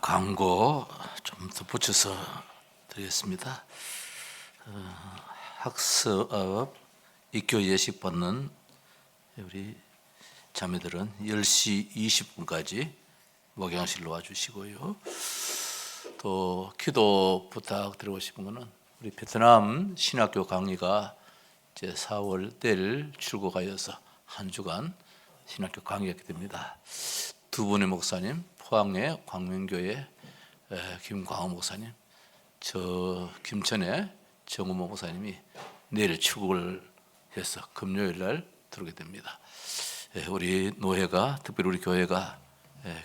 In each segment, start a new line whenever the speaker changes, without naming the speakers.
광고 좀 덧붙여서 드리겠습니다. 학습 입교 예식 받는 우리 자매들은 10시 20분까지 목양실로 와주시고요. 또 기도 부탁드리고 싶은 것은 우리 베트남 신학교 강의가 이제 4월 달 출국하여서 한 주간 신학교 강의하게 됩니다. 두 분의 목사님, 포항의 광명교회 김광호 목사님, 저 김천의 정우모 목사님이 내일 출국을 해서 금요일 날 들어오게 됩니다. 우리 노회가, 특별히 우리 교회가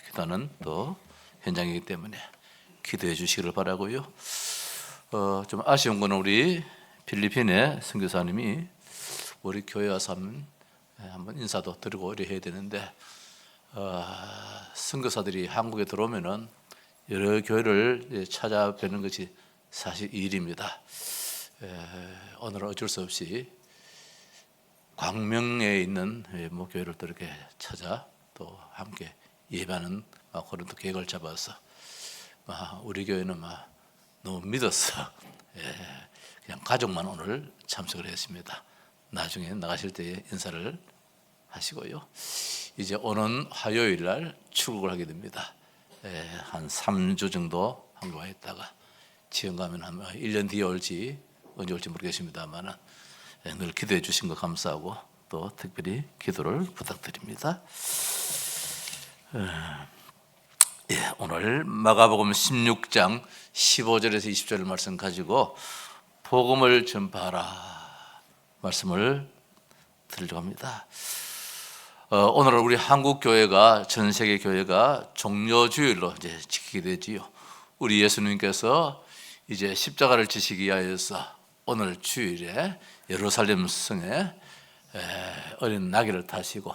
기도하는 또 현장이기 때문에 기도해 주시기를 바라고요. 좀 아쉬운 거는 우리 필리핀의 선교사님이 우리 교회 와서 한번 인사도 드리고 이래 해야 되는데 선교사들이 한국에 들어오면은 여러 교회를 찾아뵙는 것이 사실 일입니다. 오늘은 어쩔 수 없이 광명에 있는 뭐 교회를 또 이렇게 찾아 또 함께 예배하는 그런 또 계획을 잡아서 우리 교회는 너무 믿어서 그냥 가족만 오늘 참석을 했습니다. 나중에 나가실 때 인사를 하시고요. 이제 오는 화요일 날 출국을 하게 됩니다. 한 3주 정도 한국 와 있다가 지금 가면 한 1년 뒤에 올지 언제 올지 모르겠습니다만 늘 기도해 주신 거 감사하고 또 특별히 기도를 부탁드립니다. 오늘 마가복음 16장 15절에서 20절 말씀 가지고 복음을 전파하라 말씀을 드리려고 합니다. 오늘은 우리 한국 교회가 전 세계 교회가 종려주일로 이제 지키게 되지요. 우리 예수님께서 이제 십자가를 지시기 위하여서 오늘 주일에 예루살렘 성에 어린 나귀를 타시고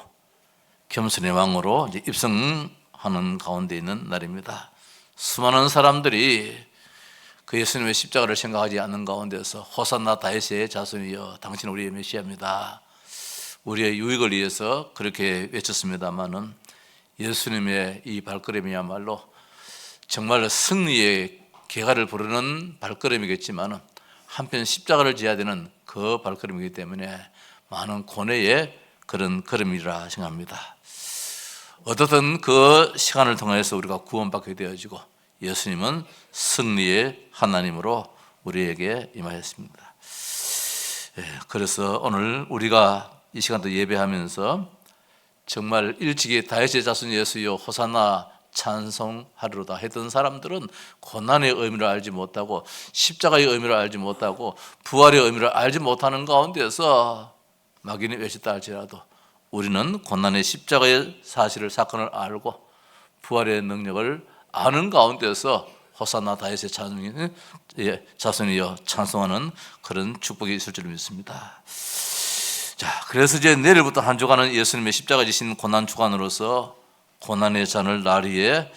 겸손의 왕으로 이제 입성하는 가운데 있는 날입니다. 수많은 사람들이 그 예수님의 십자가를 생각하지 않는 가운데서 호산나 다윗의 자손이여 당신은 우리의 메시아입니다. 우리의 유익을 위해서 그렇게 외쳤습니다마는 예수님의 이 발걸음이야말로 정말 승리의 개가를 부르는 발걸음이겠지만 한편 십자가를 지어야 되는 그 발걸음이기 때문에 많은 고뇌의 그런 걸음이라 생각합니다. 어떻든 그 시간을 통해서 우리가 구원받게 되어지고 예수님은 승리의 하나님으로 우리에게 임하였습니다. 그래서 오늘 우리가 이 시간도 예배하면서 정말 일찍이 다윗의 자손 예수여 호산나 찬송하리로다 했던 사람들은 고난의 의미를 알지 못하고 십자가의 의미를 알지 못하고 부활의 의미를 알지 못하는 가운데서 막연히 외쳤다 할지라도 우리는 고난의 십자가의 사실을 사건을 알고 부활의 능력을 아는 가운데서 호산나 다윗의 자손이여 찬송하는 그런 축복이 있을 줄 믿습니다. 자, 그래서 이제 내일부터 한 주간은 예수님의 십자가 지신 고난 주간으로서 고난의 잔을 날 위에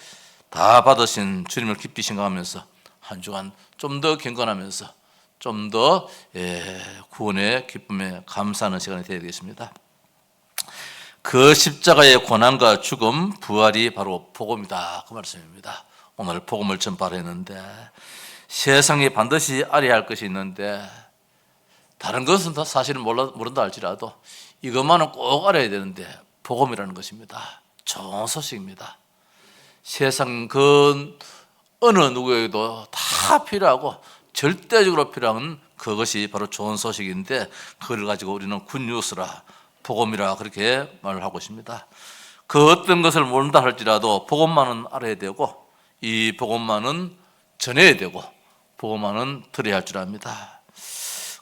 다 받으신 주님을 깊이 생각하면서 한 주간 좀 더 경건하면서 좀 더 구원의 기쁨에 감사하는 시간이 되어야 되겠습니다. 그 십자가의 고난과 죽음, 부활이 바로 복음이다. 그 말씀입니다. 오늘 복음을 전파했는데 세상에 반드시 알아야 할 것이 있는데 다른 것은 다 사실은 모른다 할지라도 이것만은 꼭 알아야 되는데 복음이라는 것입니다. 좋은 소식입니다. 세상 그 어느 누구에게도 다 필요하고 절대적으로 필요한 그것이 바로 좋은 소식인데 그걸 가지고 우리는 굿뉴스라 복음이라 그렇게 말을 하고 있습니다. 그 어떤 것을 모른다 할지라도 복음만은 알아야 되고 이 복음만은 전해야 되고 복음만은 들어야 할 줄 압니다.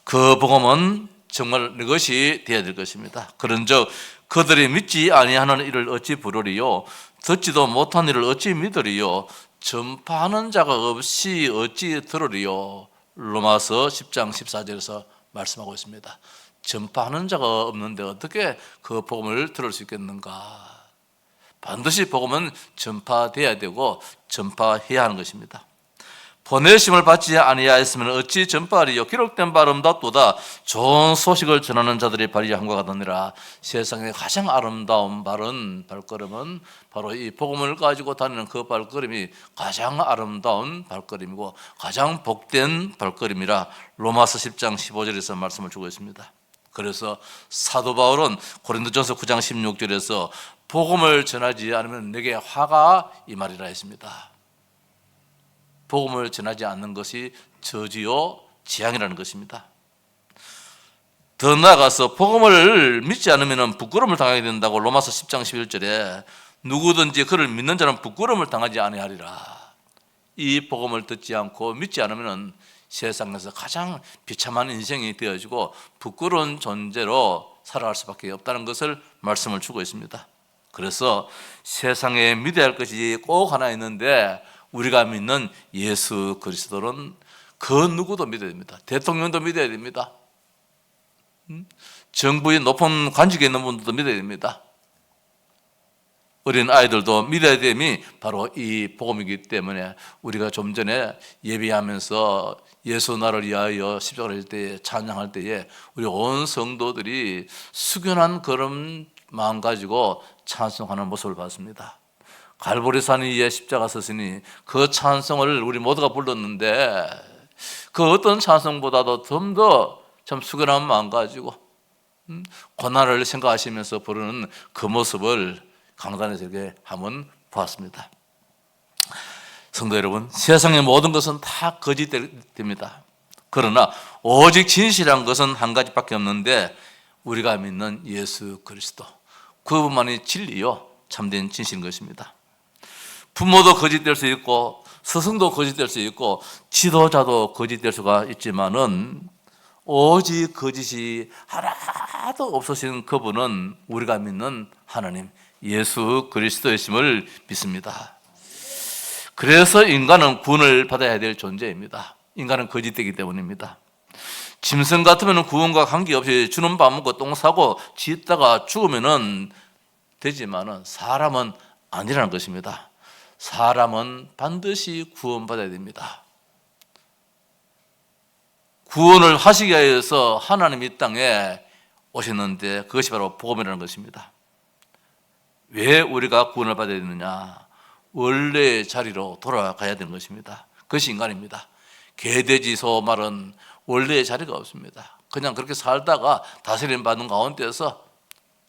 그 복음은 정말 이것이 되어야 될 것입니다. 그런즉 그들이 믿지 아니하는 일을 어찌 부르리요 듣지도 못한 일을 어찌 믿으리요 전파하는 자가 없이 어찌 들으리요 로마서 10장 14절에서 말씀하고 있습니다. 전파하는 자가 없는데 어떻게 그 복음을 들을 수 있겠는가? 반드시 복음은 전파돼야 되고 전파해야 하는 것입니다. 보내심을 받지 아니하였으면 어찌 전파하리요. 기록된 바 아름답도다. 좋은 소식을 전하는 자들이 발이 함과 같으니라. 세상에 가장 아름다운 발걸음은 바로 이 복음을 가지고 다니는 그 발걸음이 가장 아름다운 발걸음이고 가장 복된 발걸음이라 로마서 10장 15절에서 말씀을 주고 있습니다. 그래서 사도 바울은 고린도전서 9장 16절에서 복음을 전하지 않으면 내게 화가 이 말이라 했습니다. 복음을 전하지 않는 것이 저주요 재앙이라는 것입니다. 더 나아가서 복음을 믿지 않으면 부끄러움을 당하게 된다고 로마서 10장 11절에 누구든지 그를 믿는 자는 부끄러움을 당하지 아니하리라. 이 복음을 듣지 않고 믿지 않으면 세상에서 가장 비참한 인생이 되어지고 부끄러운 존재로 살아갈 수밖에 없다는 것을 말씀을 주고 있습니다. 그래서 세상에 믿어야 할 것이 꼭 하나 있는데 우리가 믿는 예수 그리스도는 그 누구도 믿어야 됩니다. 대통령도 믿어야 됩니다. 정부의 높은 관직에 있는 분들도 믿어야 됩니다. 어린 아이들도 믿어야 됨이 바로 이 복음이기 때문에 우리가 좀 전에 예배하면서 예수 나를 위하여 십자가를 질 때 찬양할 때에 우리 온 성도들이 숙연한 그런 마음 가지고 찬송하는 모습을 봤습니다. 갈보리산 위에 십자가 섰으니 그 찬송을 우리 모두가 불렀는데 그 어떤 찬송보다도 좀 더 참 숙연한 마음 가지고 고난을 생각하시면서 부르는 그 모습을 강단에서 이렇게 한번 보았습니다. 성도 여러분, 세상의 모든 것은 다 거짓됩니다. 그러나 오직 진실한 것은 한 가지밖에 없는데 우리가 믿는 예수 그리스도, 그분만이 진리요 참된 진실인 것입니다. 부모도 거짓될 수 있고 스승도 거짓될 수 있고 지도자도 거짓될 수가 있지만은 오직 거짓이 하나도 없으신 그분은 우리가 믿는 하나님 예수 그리스도이심을 믿습니다. 그래서 인간은 구원을 받아야 될 존재입니다. 인간은 거짓되기 때문입니다. 짐승 같으면 구원과 관계없이 주는 밥 먹고 똥 싸고 짓다가 죽으면 되지만은 사람은 아니라는 것입니다. 사람은 반드시 구원받아야 됩니다. 구원을 하시기 위해서 하나님이 이 땅에 오셨는데 그것이 바로 복음이라는 것입니다. 왜 우리가 구원을 받아야 되느냐? 원래의 자리로 돌아가야 되는 것입니다. 그것이 인간입니다. 개, 돼지, 소, 말은 원래의 자리가 없습니다. 그냥 그렇게 살다가 다스림 받는 가운데서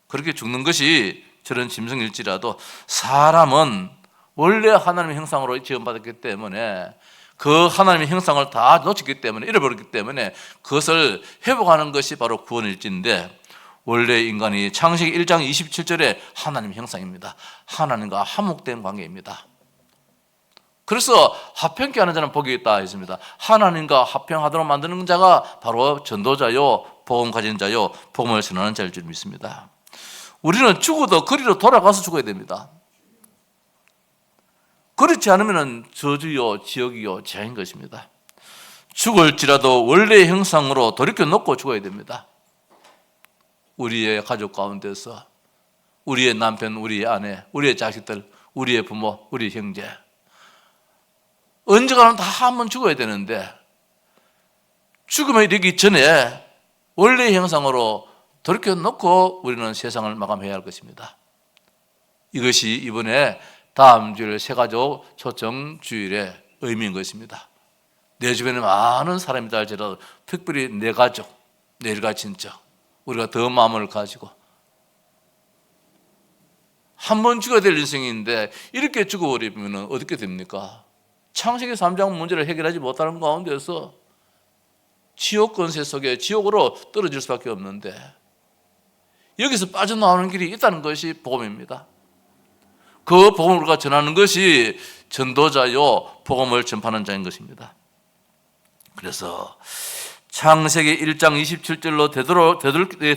그렇게 죽는 것이 저런 짐승일지라도 사람은 원래 하나님의 형상으로 지음받았기 때문에 그 하나님의 형상을 다 놓쳤기 때문에 잃어버렸기 때문에 그것을 회복하는 것이 바로 구원일지인데 원래 인간이 창세기 1장 27절에 하나님의 형상입니다. 하나님과 화목된 관계입니다. 그래서 화평케 하는 자는 복이 있다 했습니다. 하나님과 화평하도록 만드는 자가 바로 전도자요 복음 가진 자요 복음을 전하는 자일 줄 믿습니다. 우리는 죽어도 거리로 돌아가서 죽어야 됩니다. 그렇지 않으면 저주요 지옥이요 재앙인 것입니다. 죽을지라도 원래의 형상으로 돌이켜 놓고 죽어야 됩니다. 우리의 가족 가운데서 우리의 남편, 우리의 아내, 우리의 자식들, 우리의 부모, 우리 형제 언젠가는 다 한 번 죽어야 되는데 죽음에 이르기 전에 원래의 형상으로 돌이켜 놓고 우리는 세상을 마감해야 할 것입니다. 이것이 이번에 다음 주일 새가족 초청 주일의 의미인 것입니다. 내 주변에 많은 사람이 다 할지라도 특별히 내 가족, 내 일가친척 우리가 더 마음을 가지고 한 번 죽어야 될 인생인데 이렇게 죽어버리면 어떻게 됩니까? 창세기 3장 문제를 해결하지 못하는 가운데서 지옥 권세 속에 지옥으로 떨어질 수밖에 없는데 여기서 빠져나오는 길이 있다는 것이 복음입니다. 그 복음을 우리가 전하는 것이 전도자요 복음을 전파하는 자인 것입니다. 그래서 창세기 1장 27절로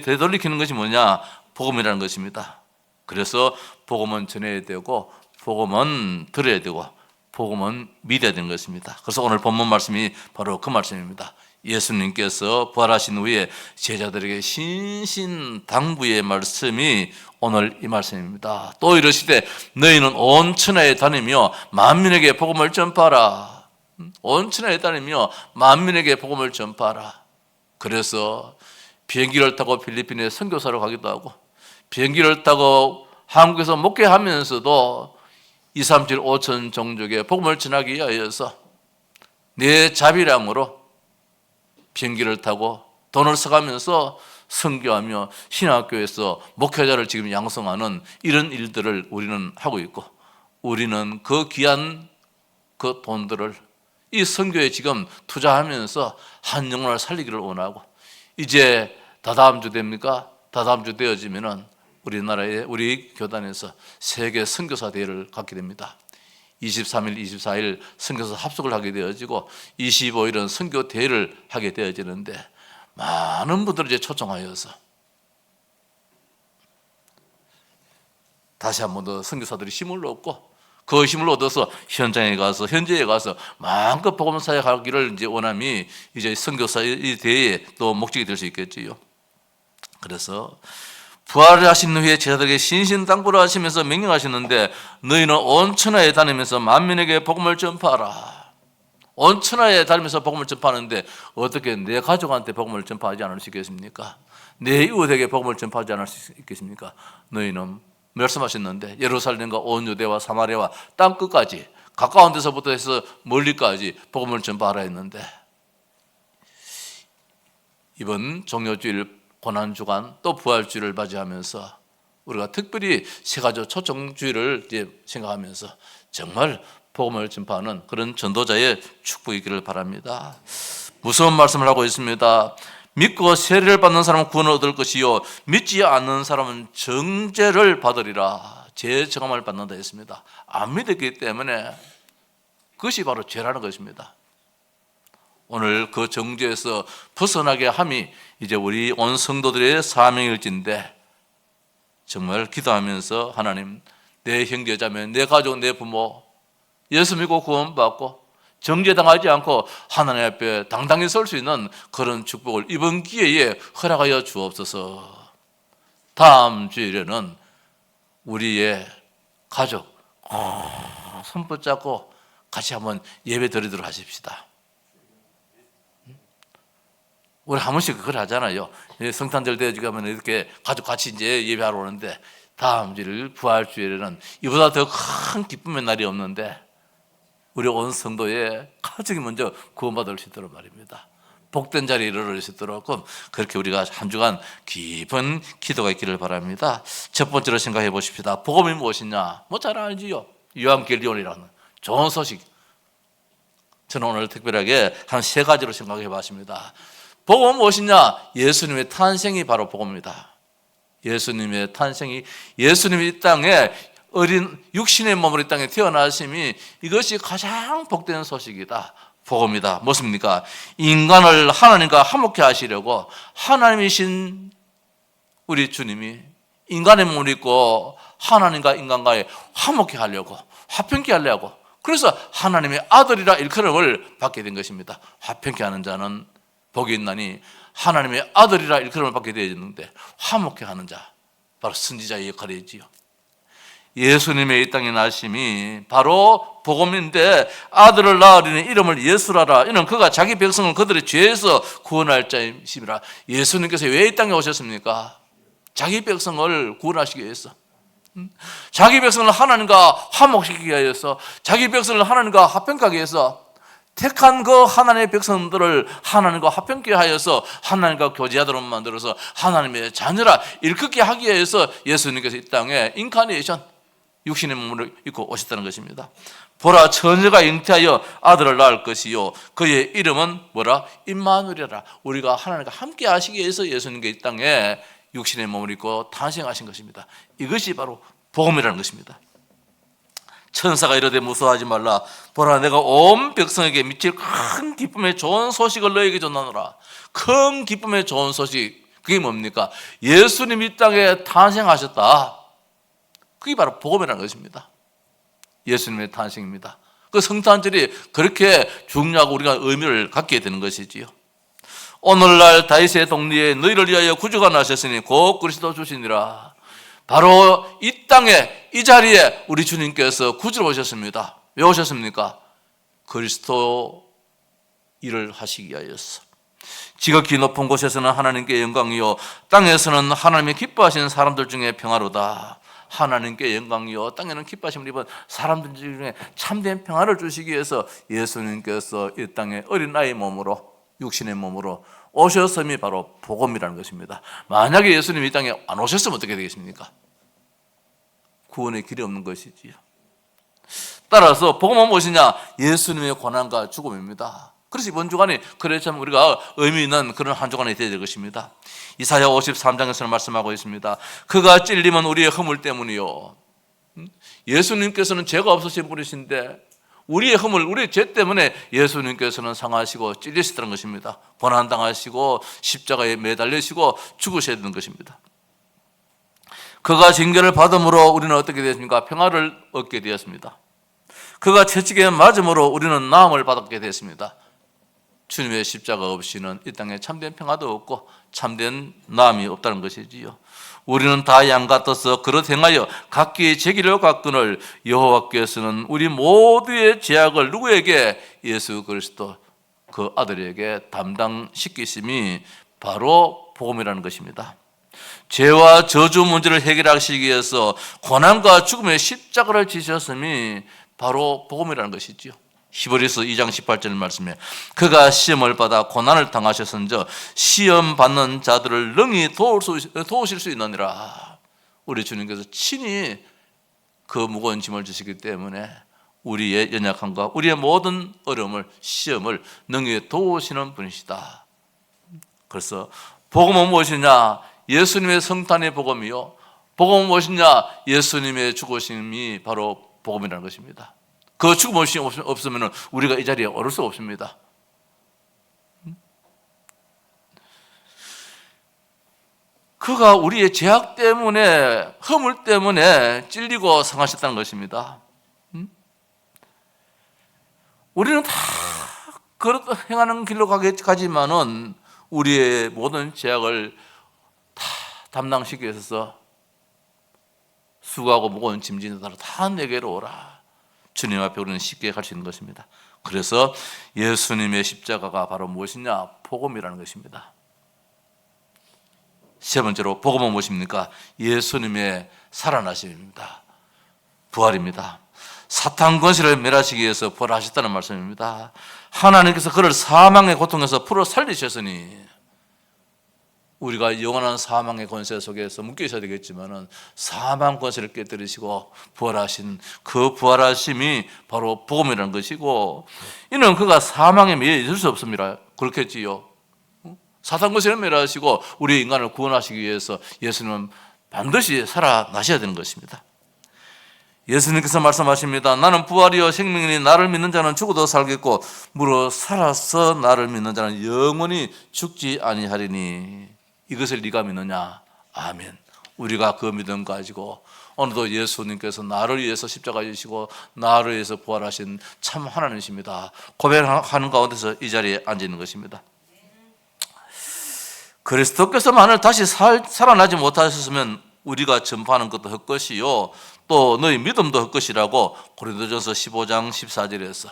되돌리키는 것이 뭐냐? 복음이라는 것입니다. 그래서 복음은 전해야 되고 복음은 들어야 되고 복음은 믿어야 되는 것입니다. 그래서 오늘 본문 말씀이 바로 그 말씀입니다. 예수님께서 부활하신 후에 제자들에게 신신당부의 말씀이 오늘 이 말씀입니다. 또 이르시되 너희는 온 천하에 다니며 만민에게 복음을 전파하라. 온 천하에 다니며 만민에게 복음을 전파하라. 그래서 비행기를 타고 필리핀에 선교사로 가기도 하고, 비행기를 타고 한국에서 목회하면서도 2, 3, 7, 5천 종족에 복음을 전하기 위하여서 내 자비량으로 비행기를 타고 돈을 써가면서 선교하며 신학교에서 목회자를 지금 양성하는 이런 일들을 우리는 하고 있고, 우리는 그 귀한 그 돈들을 이 선교에 지금 투자하면서 한 영혼을 살리기를 원하고, 이제 다다음 주 됩니까? 다다음 주 되어지면은 우리나라의 우리 교단에서 세계 선교사 대회를 갖게 됩니다. 23일, 24일 선교사 합숙을 하게 되어지고 25일은 선교 대회를 하게 되어지는데, 많은 분들을 이제 초청하여서 다시 한 번 더 선교사들이 힘을 얻고, 그 힘을 얻어서 현장에 가서 현지에 가서 마음껏 복음 사역하기를 이제 원함이 이제 선교사 이 대회에 또 목적이 될 수 있겠지요. 그래서 부활하신 후에 제자들에게 신신당부를 하시면서 명령하시는데, 너희는 온 천하에 다니면서 만민에게 복음을 전파하라. 온 천하에 다니면서 복음을 전파하는데 어떻게 내 가족한테 복음을 전파하지 않을 수 있겠습니까? 내 이웃에게 복음을 전파하지 않을 수 있겠습니까? 너희는 말씀하셨는데 예루살렘과 온 유대와 사마리아와 땅 끝까지, 가까운 데서부터 해서 멀리까지 복음을 전파하라 했는데, 이번 종료주일 고난주간 또 부활주일을 맞이하면서 우리가 특별히 세 가지 초청주일을 이제 생각하면서 정말 복음을 전파하는 그런 전도자의 축복이 있기를 바랍니다. 무서운 말씀을 하고 있습니다. 믿고 세례를 받는 사람은 구원을 얻을 것이요 믿지 않는 사람은 정죄를 받으리라. 재정함을 받는다 했습니다. 안 믿었기 때문에 그것이 바로 죄라는 것입니다. 오늘 그 정죄에서 벗어나게 함이 이제 우리 온 성도들의 사명일진데, 정말 기도하면서 하나님, 내 형제자매, 내 가족, 내 부모 예수 믿고 구원받고 정죄당하지 않고 하나님 앞에 당당히 설 수 있는 그런 축복을 이번 기회에 허락하여 주옵소서. 다음 주일에는 우리의 가족 손 붙잡고 같이 한번 예배 드리도록 하십시다. 우리 한 번씩 그걸 하잖아요. 성탄절 되어지면 이렇게 가족 같이 이제 예배하러 오는데, 다음 주일 부활주일에는 이보다 더 큰 기쁨의 날이 없는데 우리 온 성도의 가족이 먼저 구원받을 수 있도록 말입니다. 복된 자리에 이르를 수 있도록 그렇게 우리가 한 주간 깊은 기도가 있기를 바랍니다. 첫 번째로 생각해 보십시다. 복음이 무엇이냐? 뭐 잘 알지요. 요한계리온이라는 좋은 소식. 저는 오늘 특별하게 한 세 가지로 생각해 봤습니다. 복음은 무엇이냐? 예수님의 탄생이 바로 복음입니다. 예수님의 탄생이, 예수님이 이 땅에 어린 육신의 몸으로 이 땅에 태어나심이, 이것이 가장 복된 소식이다. 복음이다. 무엇입니까? 인간을 하나님과 화목케 하시려고 하나님이신 우리 주님이 인간의 몸을 입고 하나님과 인간과의 화목케 하려고, 화평케 하려고, 그래서 하나님의 아들이라 일컬음을 받게 된 것입니다. 화평케 하는 자는 복이 있나니 하나님의 아들이라 일컬음을 받게 되어졌는데, 화목케 하는 자, 바로 선지자의 역할이지요. 예수님의 이 땅에 나심이 바로 복음인데, 아들을 낳으리니 이름을 예수라라. 이는 그가 자기 백성을 그들의 죄에서 구원할 자이심이라. 예수님께서 왜 이 땅에 오셨습니까? 자기 백성을 구원하시기 위해서, 자기 백성을 하나님과 화목시키기 위해서, 자기 백성을 하나님과 화평하게 해서 택한 그 하나님의 백성들을 하나님과 화평케 하여서 하나님과 교제하도록 만들어서 하나님의 자녀라 일컫게 하기 위해서 예수님께서 이 땅에 인카네이션, 육신의 몸을 입고 오셨다는 것입니다. 보라, 처녀가 잉태하여 아들을 낳을 것이요 그의 이름은 뭐라? 임마누엘이라. 우리가 하나님과 함께 하시기 위해서 예수님께 이 땅에 육신의 몸을 입고 탄생하신 것입니다. 이것이 바로 복음이라는 것입니다. 천사가 이르되 무서워하지 말라. 보라, 내가 온 백성에게 미칠 큰 기쁨의 좋은 소식을 너에게 전하노라. 큰 기쁨의 좋은 소식, 그게 뭡니까? 예수님이 이 땅에 탄생하셨다. 그게 바로 복음이라는 것입니다. 예수님의 탄생입니다. 그 성탄절이 그렇게 중요하고 우리가 의미를 갖게 되는 것이지요. 오늘날 다윗의 동리에 너희를 위하여 구주가 나셨으니 곧 그리스도 주시니라. 바로 이 땅에, 이 자리에 우리 주님께서 구주로 오셨습니다. 왜 오셨습니까? 그리스도 일을 하시기 위하여서 지극히 높은 곳에서는 하나님께 영광이요 땅에서는 하나님이 기뻐하시는 사람들 중에 평화로다. 하나님께 영광이요 땅에는 기뻐하심을 입은 사람들 중에 참된 평화를 주시기 위해서 예수님께서 이 땅에 어린아이 몸으로 육신의 몸으로 오셨음이 바로 복음이라는 것입니다. 만약에 예수님이 이 땅에 안 오셨으면 어떻게 되겠습니까? 구원의 길이 없는 것이지요. 따라서 복음은 무엇이냐? 예수님의 고난과 죽음입니다. 그래서 이번 주간이 그래 참 우리가 의미 있는 그런 한 주간이 되어야 될 것입니다. 이사야 53장에서는 말씀하고 있습니다. 그가 찔림은 우리의 허물 때문이요. 예수님께서는 죄가 없으신 분이신데 우리의 허물, 우리의 죄 때문에 예수님께서는 상하시고 찔리시다는 것입니다. 고난당하시고 십자가에 매달리시고 죽으셔야 되는 것입니다. 그가 징계를 받음으로 우리는 어떻게 되었습니까? 평화를 얻게 되었습니다. 그가 채찍에 맞음으로 우리는 나음을 받게 됐습니다. 주님의 십자가 없이는 이 땅에 참된 평화도 없고 참된 나음이 없다는 것이지요. 우리는 다 양 같아서 그릇 행하여 각기 제 길을 갔거늘 여호와께서는 우리 모두의 죄악을 누구에게? 예수 그리스도 그 아들에게 담당시키심이 바로 복음이라는 것입니다. 죄와 저주 문제를 해결하시기 위해서 고난과 죽음의 십자가를 지셨음이 바로 복음이라는 것이지요. 히브리서 2장 18절 말씀에 그가 시험을 받아 고난을 당하셨은즉 시험 받는 자들을 능히 도우실 수 있느니라. 우리 주님께서 친히 그 무거운 짐을 지시기 때문에 우리의 연약함과 우리의 모든 어려움을 시험을 능히 도우시는 분이시다. 그래서 복음은 무엇이냐? 예수님의 성탄의 복음이요. 복음은 무엇이냐? 예수님의 죽으심이 바로 복음이라는 것입니다. 그 죽음 없으면 우리가 이 자리에 오를 수 없습니다. 그가 우리의 죄악 때문에 허물 때문에 찔리고 상하셨다는 것입니다. 우리는 다 행하는 길로 가지만은 우리의 모든 죄악을 다 담당시키기 위해서 수고하고 무거운 짐진 자들아 다 내게로 오라. 주님 앞에 우리는 쉽게 갈 수 있는 것입니다. 그래서 예수님의 십자가가 바로 무엇이냐? 복음이라는 것입니다. 세 번째로 복음은 무엇입니까? 예수님의 살아나심입니다. 부활입니다. 사탄 권세를 멸하시기 위해서 부활하셨다는 말씀입니다. 하나님께서 그를 사망의 고통에서 풀어 살리셨으니 우리가 영원한 사망의 권세 속에서 묶여 있어야 되겠지만은 사망 권세를 깨뜨리시고 부활하신 그 부활하심이 바로 복음이라는 것이고, 이는 그가 사망에 매여 있을 수 없습니다. 그렇겠지요. 사탄 권세를 멸하시고 우리 인간을 구원하시기 위해서 예수님은 반드시 살아나셔야 되는 것입니다. 예수님께서 말씀하십니다. 나는 부활이요 생명이니 나를 믿는 자는 죽어도 살겠고 무릇 살아서 나를 믿는 자는 영원히 죽지 아니하리니 이것을 네가 믿느냐? 아멘. 우리가 그 믿음 가지고 오늘도 예수님께서 나를 위해서 십자가 지시고 나를 위해서 부활하신 참 하나님이십니다. 고백하는 가운데서 이 자리에 앉아 있는 것입니다. 그리스도께서만을 다시 살아나지 못하셨으면 우리가 전파하는 것도 헛것이요 또 너희 믿음도 헛것이라고 고린도전서 15장 14절에서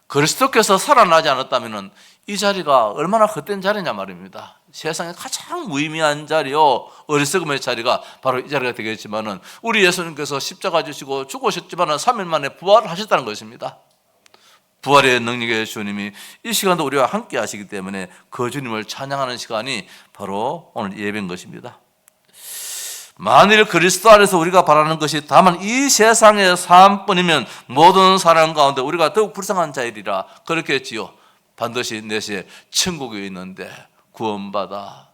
그리스도께서 살아나지 않았다면 이 자리가 얼마나 헛된 자리냐 말입니다. 세상에 가장 무의미한 자리요 어리석음의 자리가 바로 이 자리가 되겠지만은 우리 예수님께서 십자가 지시고 죽으셨지만은 3일 만에 부활하셨다는 것입니다. 부활의 능력의 주님이 이 시간도 우리와 함께 하시기 때문에 그 주님을 찬양하는 시간이 바로 오늘 예배인 것입니다. 만일 그리스도 안에서 우리가 바라는 것이 다만 이 세상의 삶뿐이면 모든 사람 가운데 우리가 더욱 불쌍한 자이리라 그렇게 했지요. 반드시 내세 천국에 있는데 구원받아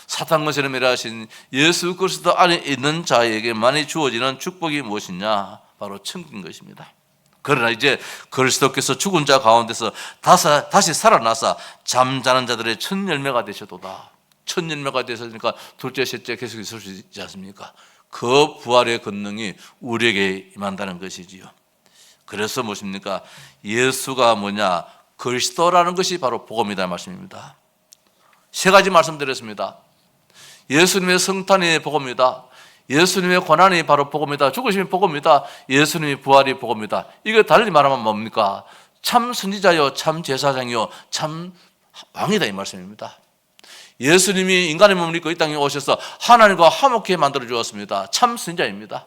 사탄 권세를 멸하신 예수 그리스도 안에 있는 자에게만이 주어지는 축복이 무엇이냐? 바로 천국인 것입니다. 그러나 이제 그리스도께서 죽은 자 가운데서 다시 살아나사 잠자는 자들의 첫 열매가 되셔도다. 첫 열매가 되셨으니까 둘째, 셋째 계속 있을 수 있지 않습니까? 그 부활의 권능이 우리에게 임한다는 것이지요. 그래서 무엇입니까? 예수가 뭐냐? 그리스도라는 것이 바로 복음이다 말씀입니다. 세 가지 말씀드렸습니다. 예수님의 성탄의 복음이다. 예수님의 고난이 바로 복음이다. 죽으심이 복음이다. 예수님의 부활이 복음이다. 이거 달리 말하면 뭡니까? 참 선지자요, 참 제사장이요, 참 왕이다 이 말씀입니다. 예수님이 인간의 몸을 입고 이 땅에 오셔서 하나님과 화목하게 만들어 주었습니다. 참 선지자입니다.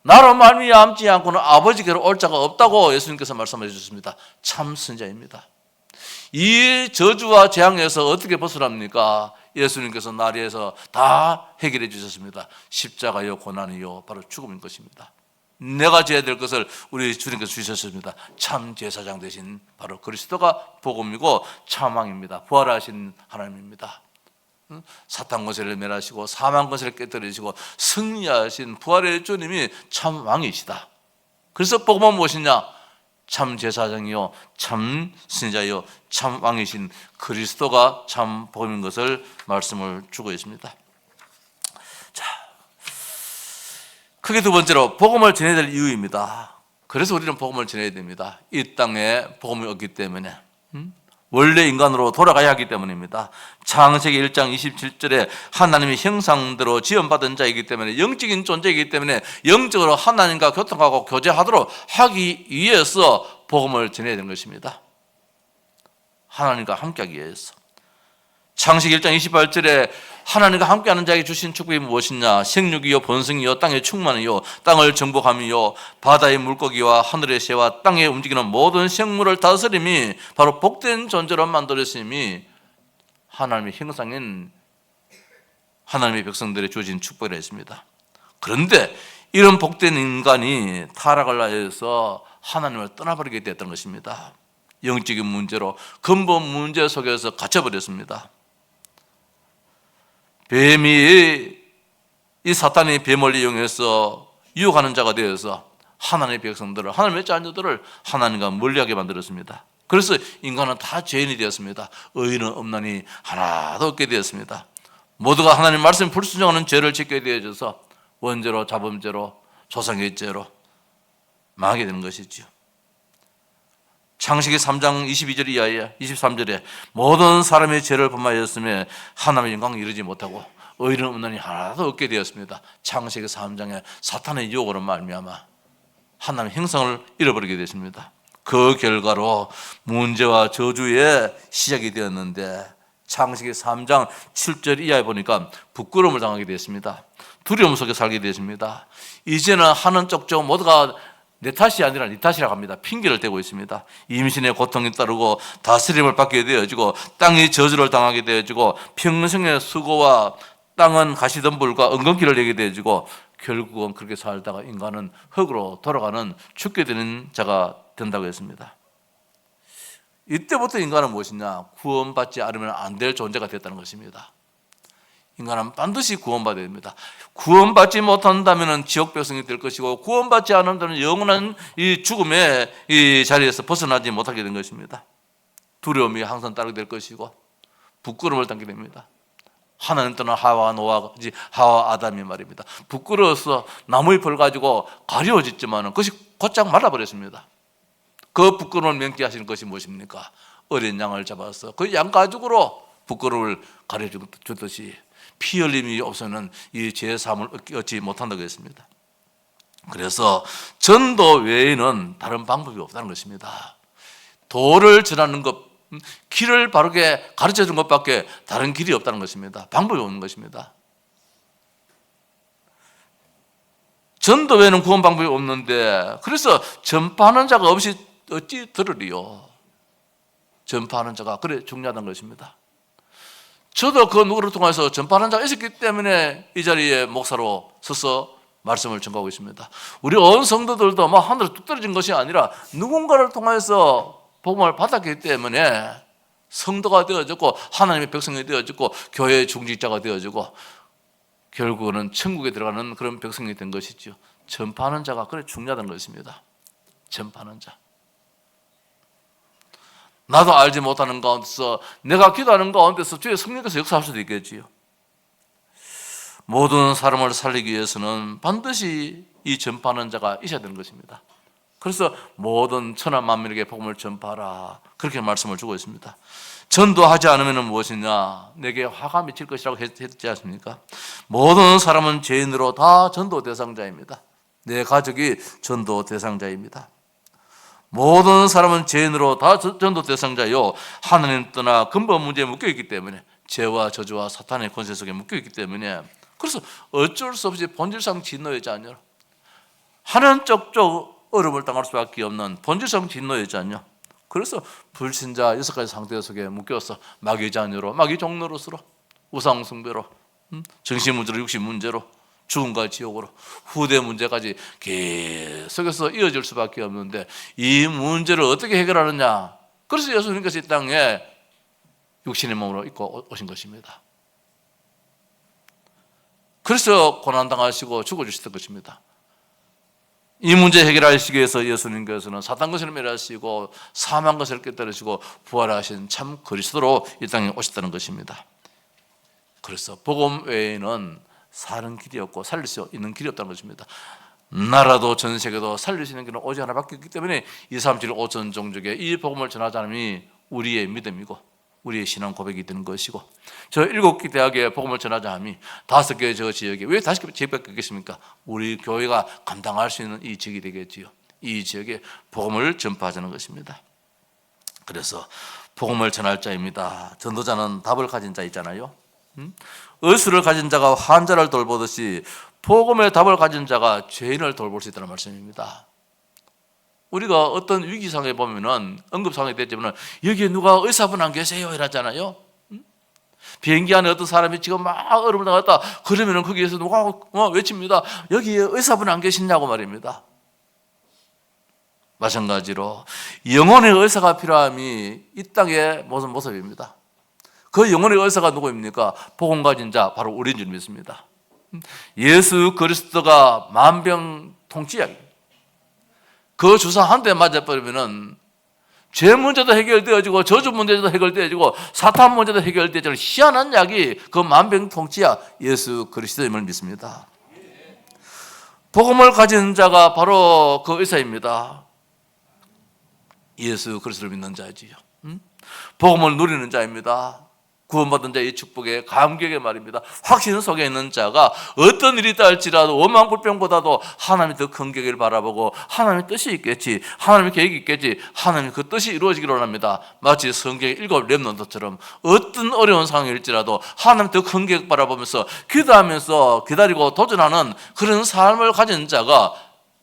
나로 말미암지 않고는 아버지께로 올 자가 없다고 예수님께서 말씀해 주셨습니다. 참 선지자입니다. 이 저주와 재앙에서 어떻게 벗어납니까? 예수님께서 나리에서 다 해결해 주셨습니다. 십자가요, 고난이요, 바로 죽음인 것입니다. 내가 져야 될 것을 우리 주님께서 주셨습니다. 참 제사장 되신 바로 그리스도가 복음이고 참 왕입니다. 부활하신 하나님입니다. 사탄 권세를 멸하시고 사망 권세를 깨뜨리시고 승리하신 부활의 주님이 참 왕이시다. 그래서 복음은 무엇이냐? 참 제사장이요, 참 선지자요, 참 왕이신 그리스도가 참 복음인 것을 말씀을 주고 있습니다. 자, 크게 두 번째로 복음을 전해야 될 이유입니다. 그래서 우리는 복음을 전해야 됩니다. 이 땅에 복음이 없기 때문에, 원래 인간으로 돌아가야 하기 때문입니다. 창세기 1장 27절에 하나님의 형상대로 지음받은 자이기 때문에, 영적인 존재이기 때문에 영적으로 하나님과 교통하고 교제하도록 하기 위해서 복음을 전해야 되는 것입니다. 하나님과 함께하기 위해서. 창세기 1장 28절에 하나님과 함께하는 자에게 주신 축복이 무엇이냐? 생육이요, 번성이요, 땅의 충만이요, 땅을 정복함이요, 바다의 물고기와 하늘의 새와 땅에 움직이는 모든 생물을 다스림이 바로 복된 존재로 만들었음이 하나님의 형상인 하나님의 백성들의 주어진 축복이라 했습니다. 그런데 이런 복된 인간이 타락을 하여서 하나님을 떠나버리게 되었던 것입니다. 영적인 문제로 근본 문제 속에서 갇혀버렸습니다. 뱀이, 이 사탄이 뱀을 이용해서 유혹하는 자가 되어서 하나님의 백성들을, 하나님의 자녀들을 하나님과 멀리하게 만들었습니다. 그래서 인간은 다 죄인이 되었습니다. 의인은 없나니 하나도 없게 되었습니다. 모두가 하나님 말씀 불순종하는 죄를 짓게 되어져서 원죄로, 자범죄로, 조상의 죄로 망하게 되는 것이죠. 창세기 3장 22절 이하에 23절에 모든 사람의 죄를 범하였으며 하나님의 영광을 이루지 못하고 의인은 없나니 하나도 없게 되었습니다. 창세기 3장에 사탄의 유혹으로 말미암아 하나님의 형상을 잃어버리게 됐습니다. 그 결과로 문제와 저주의 시작이 되었는데 창세기 3장 7절 이하에 보니까 부끄러움을 당하게 됐습니다. 두려움 속에 살게 됐습니다. 이제는 하는 쪽쪽 모두가 내 탓이 아니라 네 탓이라고 합니다. 핑계를 대고 있습니다. 임신의 고통이 따르고 다스림을 받게 되어지고 땅이 저주를 당하게 되어지고 평생의 수고와 땅은 가시덤불과 은근기를 내게 되어지고 결국은 그렇게 살다가 인간은 흙으로 돌아가는 죽게 되는 자가 된다고 했습니다. 이때부터 인간은 무엇이냐? 구원받지 않으면 안 될 존재가 됐다는 것입니다. 인간은 반드시 구원받아야 됩니다. 구원받지 못한다면 지옥 백성이 될 것이고 구원받지 않는다면 영원한 이 죽음의 이 자리에서 벗어나지 못하게 된 것입니다. 두려움이 항상 따르게 될 것이고 부끄러움을 당게 됩니다. 하나님 또는 하와 아담이 말입니다. 부끄러워서 나무 잎을 가지고 가려워졌지만 그것이 곧장 말라버렸습니다. 그 부끄러움을 명기하시는 것이 무엇입니까? 어린 양을 잡아서 그 양 가죽으로 부끄러움을 가려주듯이 피 흘림이 없으면 이 죄의 사함을 얻지 못한다고 했습니다. 그래서 전도 외에는 다른 방법이 없다는 것입니다. 도를 전하는 것, 길을 바르게 가르쳐 준 것밖에 다른 길이 없다는 것입니다. 방법이 없는 것입니다. 전도 외에는 구원 방법이 없는데 그래서 전파하는 자가 없이 어찌 들으리요? 전파하는 자가 그래 중요하다는 것입니다. 저도 그 누구를 통해서 전파하는 자가 있었기 때문에 이 자리에 목사로 서서 말씀을 전하고 있습니다. 우리 온 성도들도 막 하늘에 뚝 떨어진 것이 아니라 누군가를 통해서 복음을 받았기 때문에 성도가 되어졌고 하나님의 백성이 되어졌고 교회의 중직자가 되어지고 결국은 천국에 들어가는 그런 백성이 된 것이죠. 전파하는 자가 그래 중요하다는 것입니다. 전파하는 자. 나도 알지 못하는 가운데서 내가 기도하는 가운데서 주의 성령께서 역사할 수도 있겠지요. 모든 사람을 살리기 위해서는 반드시 이 전파하는 자가 있어야 되는 것입니다. 그래서 모든 천하 만민에게 복음을 전파하라 그렇게 말씀을 주고 있습니다. 전도하지 않으면 무엇이냐? 내게 화가 미칠 것이라고 했지 않습니까? 모든 사람은 죄인으로 다 전도 대상자입니다. 내 가족이 전도 대상자입니다. 모든 사람은 죄인으로 다 전도 대상자요. 하나님 떠나 근본 문제에 묶여있기 때문에, 죄와 저주와 사탄의 권세 속에 묶여있기 때문에, 그래서 어쩔 수 없이 본질상 진노의 자녀, 하는 쪽쪽 어려움을 당할 수밖에 없는 본질상 진노의 자녀. 그래서 불신자 6가지 상태 속에 묶여서 마귀 자녀로, 마귀 종노릇으로, 우상 숭배로, 정신 문제로, 육신 문제로, 죽음과 지옥으로, 후대 문제까지 계속해서 이어질 수밖에 없는데, 이 문제를 어떻게 해결하느냐? 그래서 예수님께서 이 땅에 육신의 몸으로 입고 오신 것입니다. 그래서 고난당하시고 죽어주셨던 것입니다. 이 문제 해결하시기 위해서 예수님께서는 사탄 것을 멸하시고 사망 것을 깨뜨리시고 부활하신 참 그리스도로 이 땅에 오셨다는 것입니다. 그래서 복음 외에는 사는 길이 없고 살릴 수 있는 길이 없다는 것입니다. 나라도 전 세계도 살릴 수 있는 길은 오직 하나밖에 없기 때문에 237 5천 종족에 이 복음을 전하지 않음이 우리의 믿음이고 우리의 신앙 고백이 되는 것이고, 저 7개 대학에 복음을 전하자 함이 5개 저 지역에, 왜 5개 지역밖에 없겠습니까? 우리 교회가 감당할 수 있는 이 지역이 되겠지요. 이 지역에 복음을 전파하자는 것입니다. 그래서 복음을 전할 자입니다. 전도자는 답을 가진 자이잖아요. 의술을 가진 자가 환자를 돌보듯이 복음의 답을 가진 자가 죄인을 돌볼 수 있다는 말씀입니다. 우리가 어떤 위기상에 보면은, 응급상황이 되지만 여기에 누가 의사분 안 계세요 이러잖아요. 비행기 안에 어떤 사람이 지금 막 얼음을 당했다 그러면은 거기에서 누가 외칩니다. 여기에 의사분 안 계시냐고 말입니다. 마찬가지로 영혼의 의사가 필요함이 이 땅의 모습입니다. 그 영혼의 의사가 누구입니까? 복음 가진 자, 바로 우리인 줄 믿습니다. 예수 그리스도가 만병통치약입니다. 그 주사 한 대 맞아버리면은 죄 문제도 해결되어지고 저주 문제도 해결되어지고 사탄 문제도 해결되어지는 희한한 약이 그 만병통치약 예수 그리스도임을 믿습니다. 복음을 가진 자가 바로 그 의사입니다. 예수 그리스도를 믿는 자이지요. 복음을 누리는 자입니다. 구원받은 자의 축복에 감격의 말입니다. 확신 속에 있는 자가 어떤 일이 있다 할지라도 원망불평보다도 하나님이 더 큰 계획을 바라보고 하나님의 뜻이 있겠지, 하나님의 계획이 있겠지, 하나님의 그 뜻이 이루어지기를 원합니다. 마치 성경의 7 렘넌트처럼 어떤 어려운 상황일지라도 하나님 더 큰 계획 바라보면서 기도하면서 기다리고 도전하는 그런 삶을 가진 자가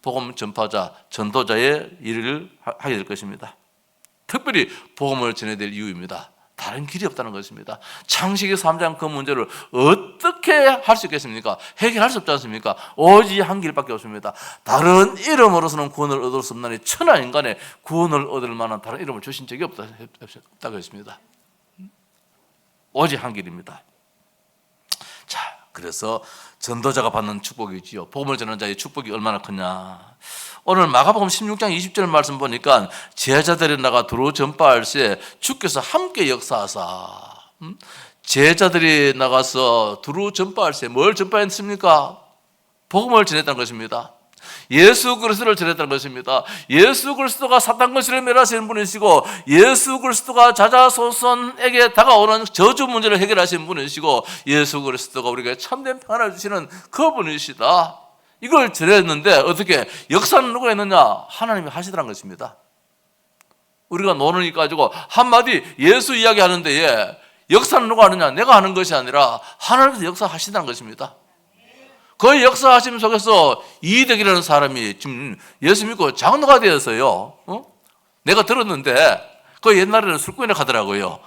복음 전파자, 전도자의 일을 하게 될 것입니다. 특별히 복음을 전해야 될 이유입니다. 다른 길이 없다는 것입니다. 창세기 3장 그 문제를 어떻게 할 수 있겠습니까? 해결할 수 없지 않습니까? 오직 한 길밖에 없습니다. 다른 이름으로서는 구원을 얻을 수 없나니 천하 인간의 구원을 얻을 만한 다른 이름을 주신 적이 없다고 했습니다. 오직 한 길입니다. 자, 그래서 전도자가 받는 축복이지요. 복음을 전하는 자의 축복이 얼마나 크냐. 오늘 마가복음 16장 20절 말씀 보니까 제자들이 나가 두루 전파할 때 주께서 함께 역사하사. 제자들이 나가서 두루 전파할 때 뭘 전파했습니까? 복음을 전했다는 것입니다. 예수 그리스도를 전했다는 것입니다. 예수 그리스도가 사탄 권세를 멸하시는 분이시고, 예수 그리스도가 자자손손에게 다가오는 저주 문제를 해결하시는 분이시고, 예수 그리스도가 우리에게 참된 평안을 주시는 그분이시다. 이걸 전했는데 어떻게 역사는 누가 했느냐? 하나님이 하시더란 것입니다. 우리가 노는이 가지고 한마디 예수 이야기 하는데 역사는 누가 하느냐? 내가 하는 것이 아니라 하나님께서 역사하시다는 것입니다. 그 역사하심 속에서 이덕이라는 사람이 지금 예수 믿고 장로가 되었어요. 내가 들었는데 그 옛날에는 술꾼이라 하더라고요.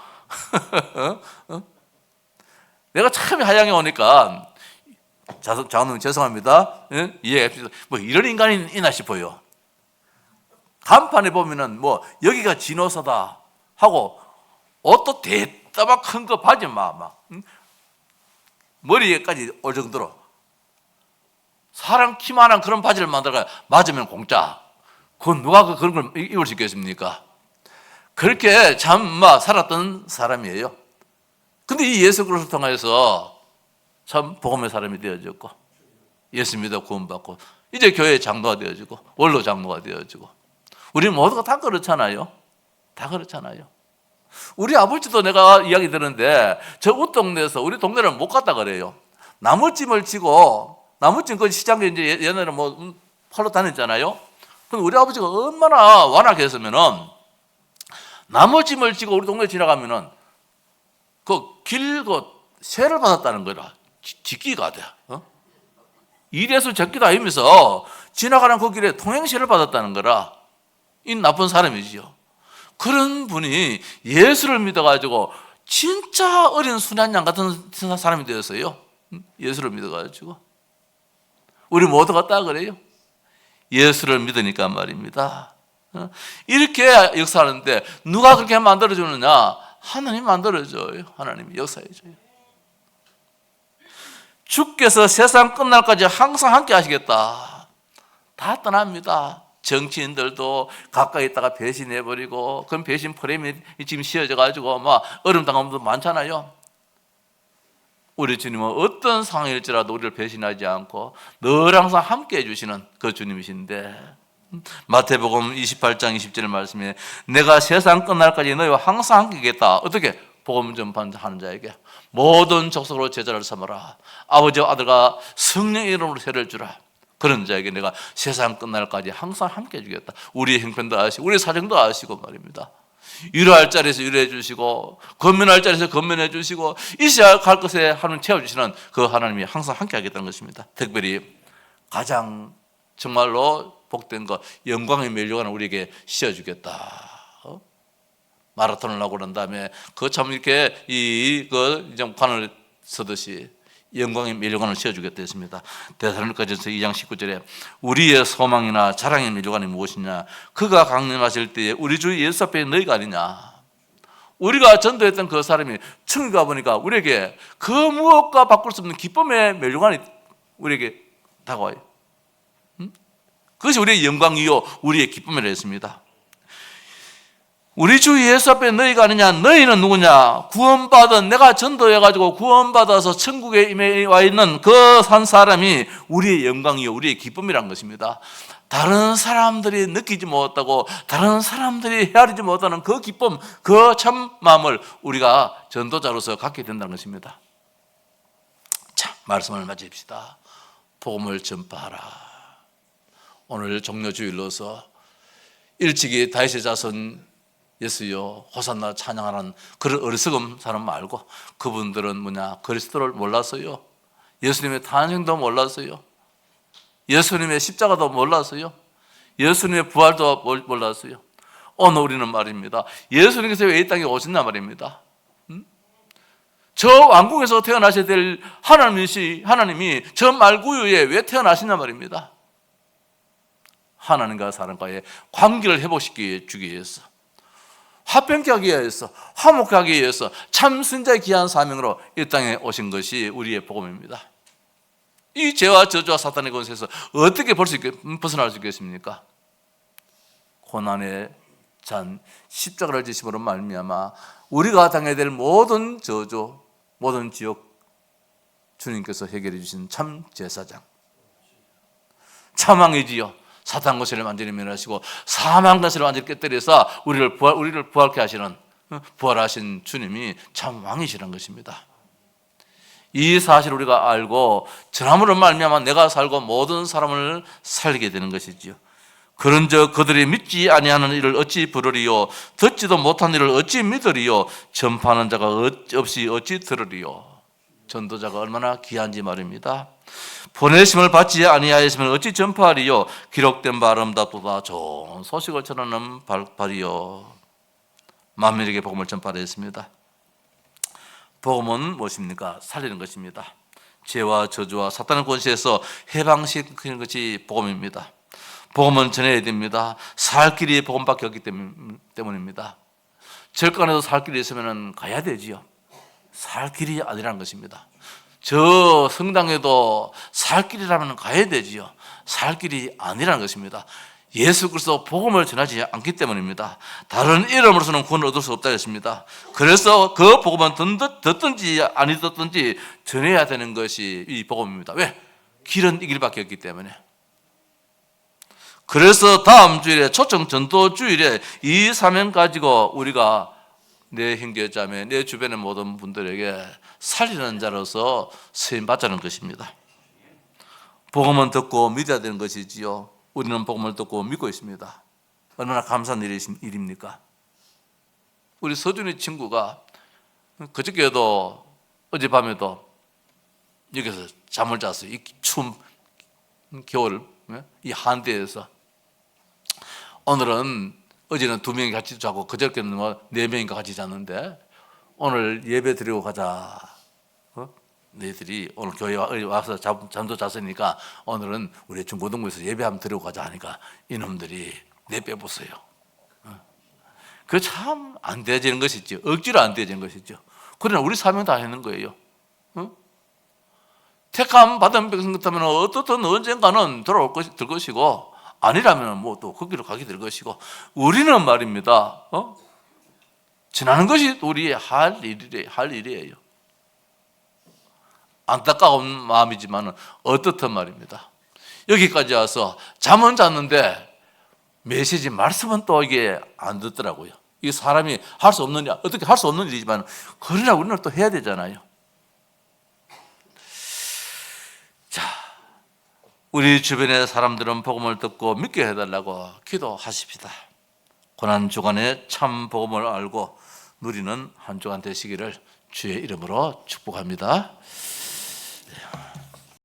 내가 처음에 하양에 오니까 장로님 죄송합니다. 이해합시다. 뭐 이런 인간이 있나 싶어요. 간판에 보면은 뭐 여기가 진호사다 하고 옷도 대따박 큰 거 바지 막 머리에까지 올 정도로 사람 키만한 그런 바지를 만들어가 맞으면 공짜. 그건 누가 그런 걸 입을 수 있겠습니까? 그렇게 참 살았던 사람이에요. 근데 이 예수 그리스도를 통해서 참 복음의 사람이 되어졌고, 예수 믿어 구원받고, 이제 교회 장로가 되어지고, 원로 장로가 되어지고, 우리 모두가 다 그렇잖아요. 다 그렇잖아요. 우리 아버지도 내가 이야기 들었는데 저 웃동네에서 우리 동네를 못 갔다 그래요. 나무찜을 치고, 나무찜 그 시장에 이제 옛날에 뭐 팔로 다녔잖아요. 근데 우리 아버지가 얼마나 완악했으면은 나무찜을 치고 우리 동네 지나가면은 그 길 그 세를 받았다는 거라. 직기가 돼. 이래서 적기도 아니면서 지나가는 그 길에 통행세를 받았다는 거라. 이 나쁜 사람이지요. 그런 분이 예수를 믿어가지고 진짜 어린 순한 양 같은 사람이 되었어요. 예수를 믿어가지고. 우리 모두가 딱 그래요. 예수를 믿으니까 말입니다. 이렇게 역사하는데 누가 그렇게 만들어주느냐? 하나님 만들어줘요. 하나님이 역사해줘요. 주께서 세상 끝날까지 항상 함께 하시겠다. 다 떠납니다. 정치인들도 가까이 있다가 배신해버리고, 그런 배신 프레임이 지금 씌워져가지고 막 어려움 당한 분도 많잖아요. 우리 주님은 어떤 상황일지라도 우리를 배신하지 않고 늘 항상 함께 해주시는 그 주님이신데, 마태복음 28장 20절 말씀에 내가 세상 끝날까지 너희와 항상 함께 있겠다. 어떻게? 복음 전파하는 자에게 모든 족속으로 제자를 삼아라. 아버지와 아들과 성령의 이름으로 세를 주라. 그런 자에게 내가 세상 끝날까지 항상 함께 해주겠다. 우리의 형편도 아시고 우리의 사정도 아시고 말입니다. 위로할 자리에서 위로해 주시고 건면할 자리에서 건면해 주시고 있어야 갈 것에 하나님 채워주시는 그 하나님이 항상 함께 하겠다는 것입니다. 특별히 가장 정말로 복된 것, 영광의 멸류관을 우리에게 씌워주겠다. 마라톤을 하고 난 다음에 그 참 이렇게 이제 관을 서듯이 영광의 멸류관을 씌워주겠다 했습니다. 데살로니가전서 2장 19절에 우리의 소망이나 자랑의 멸류관이 무엇이냐? 그가 강림하실 때에 우리 주 예수 앞에 너희가 아니냐? 우리가 전도했던 그 사람이 천국에 가보니까 우리에게 그 무엇과 바꿀 수 없는 기쁨의 멸류관이 우리에게 다가와요. 그것이 우리의 영광이요 우리의 기쁨이라 했습니다. 우리 주 예수 앞에 너희가 아니냐? 너희는 누구냐? 구원받은, 내가 전도해가지고 구원받아서 천국에 임해 와 있는 그 한 사람이 우리의 영광이요 우리의 기쁨이란 것입니다. 다른 사람들이 느끼지 못하고 다른 사람들이 헤아리지 못하는 그 기쁨, 그 참 마음을 우리가 전도자로서 갖게 된다는 것입니다. 자, 말씀을 마칩시다. 복음을 전파하라. 오늘 종료주일로서 일찍이 다윗의 자손 예수여 호산나 찬양하는 그런 어리석은 사람 말고 그분들은 뭐냐? 그리스도를 몰랐어요. 예수님의 탄생도 몰랐어요. 예수님의 십자가도 몰랐어요. 예수님의 부활도 몰랐어요. 오늘 우리는 말입니다. 예수님께서 왜 이 땅에 오셨나 말입니다. 저 왕궁에서 태어나셔야 될 하나님이 저 말구유에 왜 태어나시냐 말입니다. 하나님과 사람과의 관계를 회복시키기 위해서, 화평케 하기 위해서, 화목케 하기 위해서 참 선자의 귀한 사명으로 이 땅에 오신 것이 우리의 복음입니다. 이 죄와 저주와 사탄의 권세에서 어떻게 벗어날 수 있겠습니까? 고난의 잔 십자가를 지심으로 말미암아 우리가 당해야 될 모든 저주, 모든 지옥 주님께서 해결해 주신 참 제사장, 참왕이지요. 사탄 권세를 완전히 멸하시고 사망 권세를 완전히 깨뜨려서 우리를 부활케 하시는, 부활하신 주님이 참 왕이시란 것입니다. 이 사실을 우리가 알고 전함으로 말미암아 내가 살고 모든 사람을 살리게 되는 것이지요. 그런즉 그들이 믿지 아니하는 일을 어찌 부르리요? 듣지도 못한 일을 어찌 믿으리요? 전파하는 자가 없이 어찌 들으리요? 전도자가 얼마나 귀한지 말입니다. 보내심을 받지 아니하였으면 어찌 전파하리요? 기록된 바 아름답도다 좋은 소식을 전하는 발이요. 만민에게 복음을 전파하였습니다. 복음은 무엇입니까? 살리는 것입니다. 죄와 저주와 사탄의 권세에서 해방시키는 것이 복음입니다. 복음은 전해야 됩니다. 살 길이 복음밖에 없기 때문입니다. 절간에도 살 길이 있으면 가야 되지요. 살 길이 아니라는 것입니다. 저 성당에도 살 길이라면 가야 되지요. 살 길이 아니라는 것입니다. 예수 그리스도 복음을 전하지 않기 때문입니다. 다른 이름으로서는 구원을 얻을 수 없다 했습니다. 그래서 그 복음은 듣든지 아니 듣든지 전해야 되는 것이 이 복음입니다. 왜? 길은 이 길밖에 없기 때문에. 그래서 다음 주일에 초청 전도 주일에 이 사명 가지고 우리가 내 형제 자매, 내 주변의 모든 분들에게 살리는 자로서 쓰임 받자는 것입니다. 복음은 듣고 믿어야 되는 것이지요. 우리는 복음을 듣고 믿고 있습니다. 얼마나 감사한 일입니까? 우리 서준이 친구가 그저께도 어젯밤에도 여기서 잠을 잤어요. 이 추운 겨울 이 한대에서. 오늘은 어제는 2명이 같이 자고 그저께는 4명인가 같이 잤는데 오늘 예배 드리고 가자. 너희들이 오늘 교회 와서 잠도 잤으니까 오늘은 우리 중고등부에서 예배 한번 드리고 가자 하니까 이놈들이 내빼보세요. 그 참 안 되어지는 것이죠. 억지로 안 되어지는 것이죠. 그러나 우리 사명 다 하는 거예요. 택함 받은 백성 같으면 어떻든 언젠가는 들 것이고 아니라면 뭐 또 거기로 가게 될 것이고 우리는 말입니다. 지나는 것이 우리의 할 일이에요. 안타까운 마음이지만 어떻든 말입니다. 여기까지 와서 잠은 잤는데 메시지 말씀은 또 이게 안 듣더라고요. 이게 사람이 할 수 없는 어떻게 할 수 없는 일이지만 그러나 우리는 또 해야 되잖아요. 자, 우리 주변의 사람들은 복음을 듣고 믿게 해달라고 기도하십시다. 고난 주간에 참 복음을 알고 누리는 한 주간 되시기를 주의 이름으로 축복합니다.